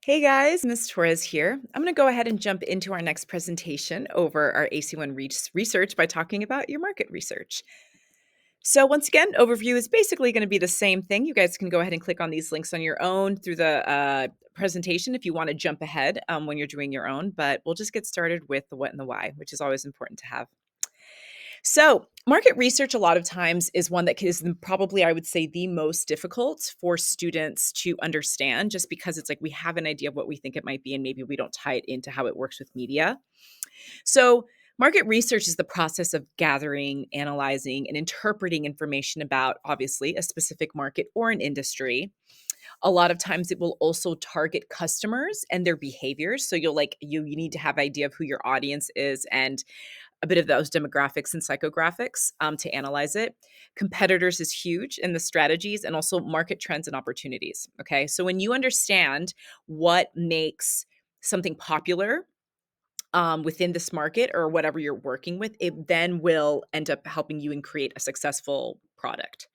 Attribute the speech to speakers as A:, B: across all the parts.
A: Hey guys, Miss Torres here. I'm going to go ahead and jump into our next presentation over our AC1 research by talking about your market research. So once again, overview is basically going to be the same thing. You guys can go ahead and click on these links on your own through the presentation if you want to jump ahead when you're doing your own, but we'll just get started with the what and the why, which is always important to have. So, market research, a lot of times, is one that is probably, I would say, the most difficult for students to understand just because it's like we have an idea of what we think it might be, and maybe we don't tie it into how it works with media. So, market research is the process of gathering, analyzing, and interpreting information about, obviously, a specific market or an industry. A lot of times it will also target customers and their behaviors. So you need to have idea of who your audience is and a bit of those demographics and psychographics to analyze it. Competitors is huge in the strategies and also market trends and opportunities. Okay. So when you understand what makes something popular within this market or whatever you're working with, it then will end up helping you and create a successful product.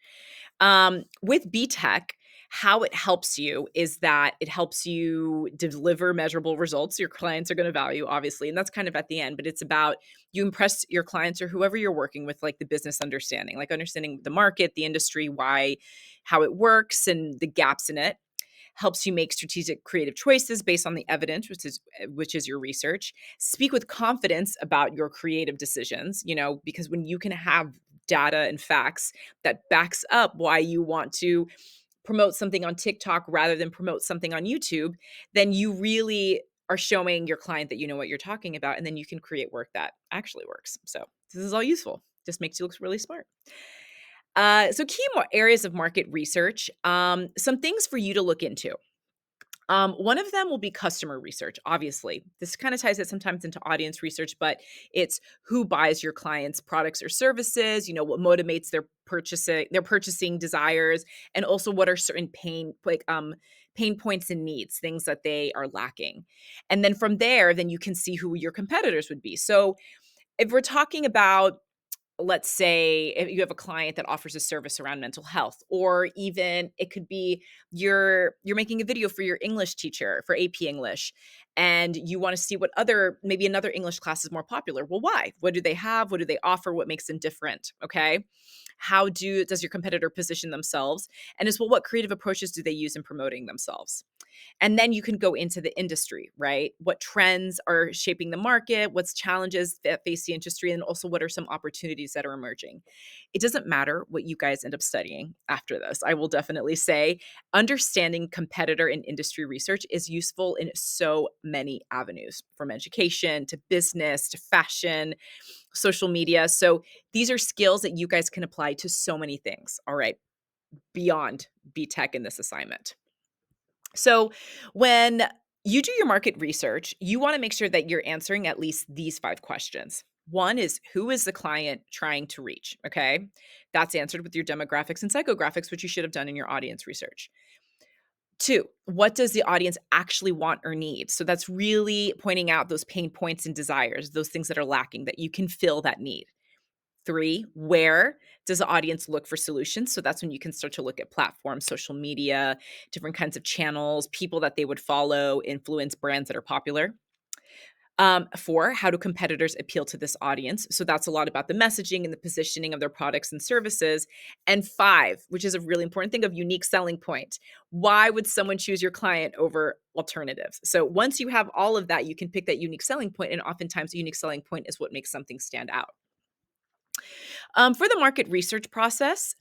A: With BTEC, how it helps you is that it helps you deliver measurable results your clients are going to value, obviously. And that's kind of at the end, but it's about you impress your clients or whoever you're working with, like the business understanding, like understanding the market, the industry, why, how it works, and the gaps in it. Helps you make strategic creative choices based on the evidence, which is your research. Speak with confidence about your creative decisions, because when you can have data and facts that backs up why you want to promote something on TikTok rather than promote something on YouTube, then you really are showing your client that you know what you're talking about, and then you can create work that actually works. So this is all useful. Just makes you look really smart. So key areas of market research, some things for you to look into. One of them will be customer research, obviously. This kind of ties it sometimes into audience research, but it's who buys your clients' products or services, what motivates their purchasing desires, and also what are certain pain points and needs, things that they are lacking. And then from there, then you can see who your competitors would be. So if we're talking about, let's say, if you have a client that offers a service around mental health, or even it could be you're making a video for your English teacher for AP English, and you want to see what maybe another English class is more popular. Well, why? What do they have? What do they offer? What makes them different? Okay. Does your competitor position themselves? And as well, what creative approaches do they use in promoting themselves? And then you can go into the industry, right? What trends are shaping the market? What's challenges that face the industry? And also, what are some opportunities that are emerging? It doesn't matter what you guys end up studying after this. I will definitely say understanding competitor and industry research is useful in so many avenues, from education to business to fashion, social media. So these are skills that you guys can apply to so many things. All right, beyond BTEC in this assignment. So when you do your market research, you want to make sure that you're answering at least these 5 questions. One is, who is the client trying to reach? Okay. That's answered with your demographics and psychographics, which you should have done in your audience research. 2, what does the audience actually want or need? So that's really pointing out those pain points and desires, those things that are lacking that you can fill that need. 3, where does the audience look for solutions? So that's when you can start to look at platforms, social media, different kinds of channels, people that they would follow, influence brands that are popular. 4, how do competitors appeal to this audience? So that's a lot about the messaging and the positioning of their products and services. And 5, which is a really important thing, of unique selling point. Why would someone choose your client over alternatives? So once you have all of that, you can pick that unique selling point, and oftentimes a unique selling point is what makes something stand out. For the market research process,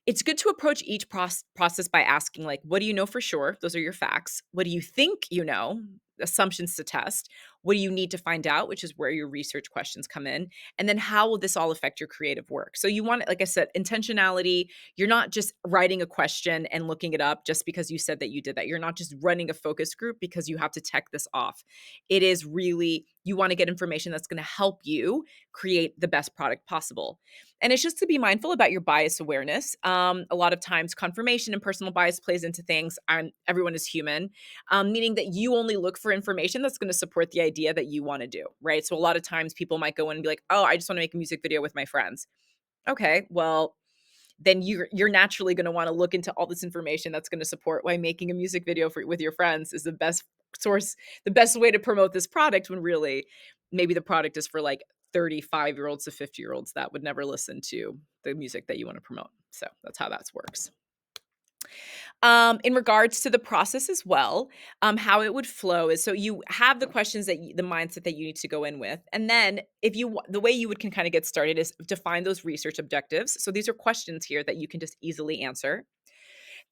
A: it's good to approach each process by asking, like, what do you know for sure? Those are your facts. What do you think you know? Assumptions to test. What do you need to find out? Which is where your research questions come in. And then how will this all affect your creative work? So you want, like I said, intentionality. You're not just writing a question and looking it up just because you said that you did that. You're not just running a focus group because you have to check this off. It is really, you want to get information that's going to help you create the best product possible. And it's just to be mindful about your bias awareness. A lot of times, confirmation and personal bias plays into things. Everyone is human, meaning that you only look for information that's going to support the idea that you want to do, right? So a lot of times people might go in and be like, oh, I just want to make a music video with my friends. Okay, well, then you're naturally going to want to look into all this information that's going to support why making a music video with your friends is the best source, the best way to promote this product, when really maybe the product is for like 35-year-olds to 50-year-olds that would never listen to the music that you want to promote. So that's how that works. In regards to the process as well, how it would flow is, so you have the questions that the mindset that you need to go in with, and then if you the way you can kind of get started is define those research objectives. So these are questions here that you can just easily answer.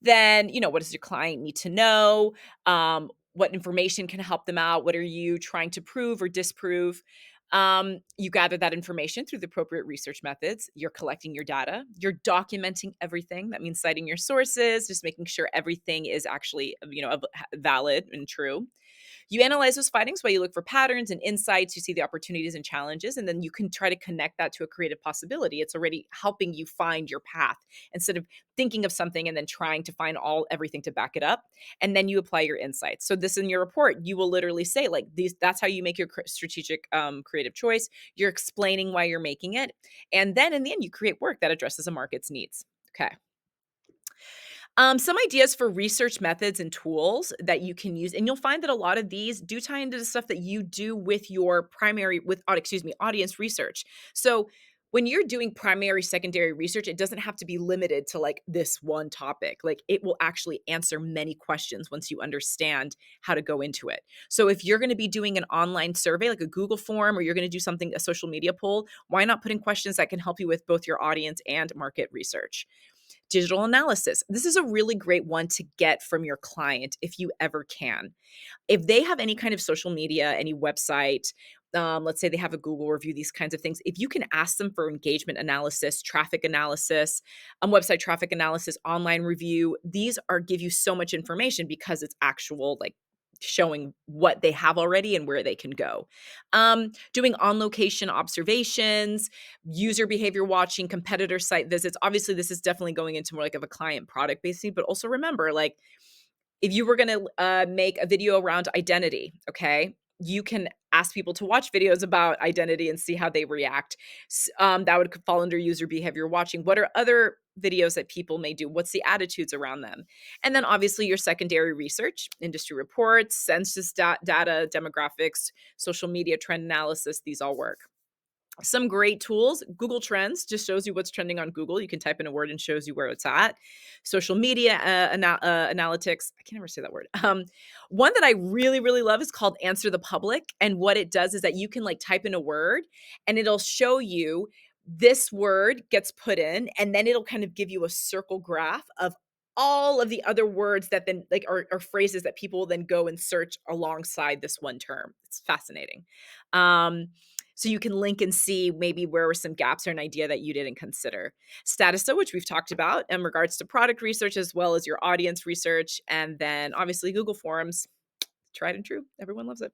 A: Then, what does your client need to know? What information can help them out? What are you trying to prove or disprove? You gather that information through the appropriate research methods. You're collecting your data. You're documenting everything. That means citing your sources, just making sure everything is actually, valid and true. You analyze those findings while you look for patterns and insights. You see the opportunities and challenges, and then you can try to connect that to a creative possibility. It's already helping you find your path instead of thinking of something and then trying to find everything to back it up. And then you apply your insights. So this in your report, you will literally say like these. That's how you make your strategic creative choice. You're explaining why you're making it, and then in the end, you create work that addresses a market's needs. Okay. Some ideas for research methods and tools that you can use, and you'll find that a lot of these do tie into the stuff that you do with your audience research. So when you're doing primary, secondary research, it doesn't have to be limited to like this one topic. Like it will actually answer many questions once you understand how to go into it. So if you're going to be doing an online survey, like a Google form, or you're going to do a social media poll, why not put in questions that can help you with both your audience and market research? Digital analysis. This is a really great one to get from your client if you ever can. If they have any kind of social media, any website, let's say they have a Google review, these kinds of things, if you can ask them for engagement analysis, traffic analysis, website traffic analysis, online review, these give you so much information because it's actual like showing what they have already and where they can go. Doing on location observations, user behavior watching, competitor site visits. Obviously, this is definitely going into more like of a client product basically, but also remember, like if you were going to make a video around identity, okay, you can ask people to watch videos about identity and see how they react. That would fall under user behavior watching. What are other videos that people may do? What's the attitudes around them? And then obviously your secondary research, industry reports, census data, demographics, social media trend analysis, these all work. Some great tools. Google Trends just shows you what's trending on Google. You can type in a word and shows you where it's at. Social media analytics. I can never say that word. One that I really, really love is called Answer the Public. And what it does is that you can like type in a word and it'll show you this word gets put in, and then it'll kind of give you a circle graph of all of the other words that then like are phrases that people will then go and search alongside this one term. It's fascinating. So you can link and see maybe where were some gaps or an idea that you didn't consider. Statista, which we've talked about in regards to product research as well as your audience research. And then obviously Google Forms, tried and true. Everyone loves it.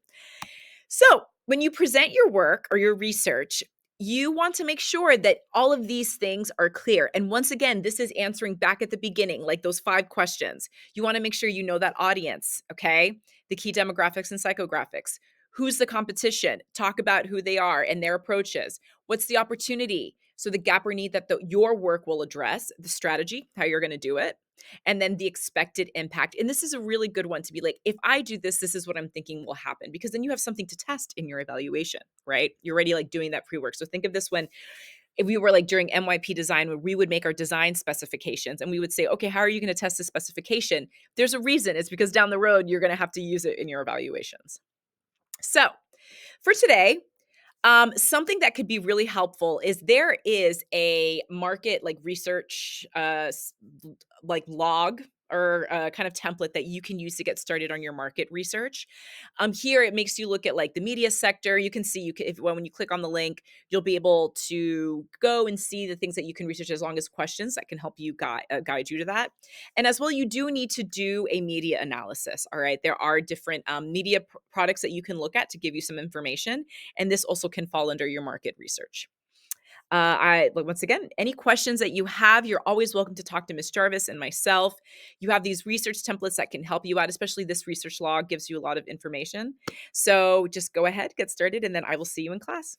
A: So when you present your work or your research, you want to make sure that all of these things are clear. And once again, this is answering back at the beginning, like those 5 questions. You want to make sure you know that audience, okay? The key demographics and psychographics. Who's the competition? Talk about who they are and their approaches. What's the opportunity? So the gap or need that your work will address, the strategy, how you're going to do it, and then the expected impact. And this is a really good one to be like, if I do this, this is what I'm thinking will happen, because then you have something to test in your evaluation, right? You're already like doing that pre-work. So think of this when if we were like during MYP design, where we would make our design specifications and we would say, okay, how are you going to test the specification? There's a reason. It's because down the road, you're going to have to use it in your evaluations. So for today, something that could be really helpful is there is a market like research like log or kind of template that you can use to get started on your market research. Here it makes you look at like the media sector. You can see when you click on the link, you'll be able to go and see the things that you can research as long as questions that can help you guide you to that. And as well, you do need to do a media analysis. All right, there are different media products that you can look at to give you some information, and this also can fall under your market research. Once again, any questions that you have, you're always welcome to talk to Ms. Jarvis and myself. You have these research templates that can help you out, especially this research log gives you a lot of information. So just go ahead, get started, and then I will see you in class.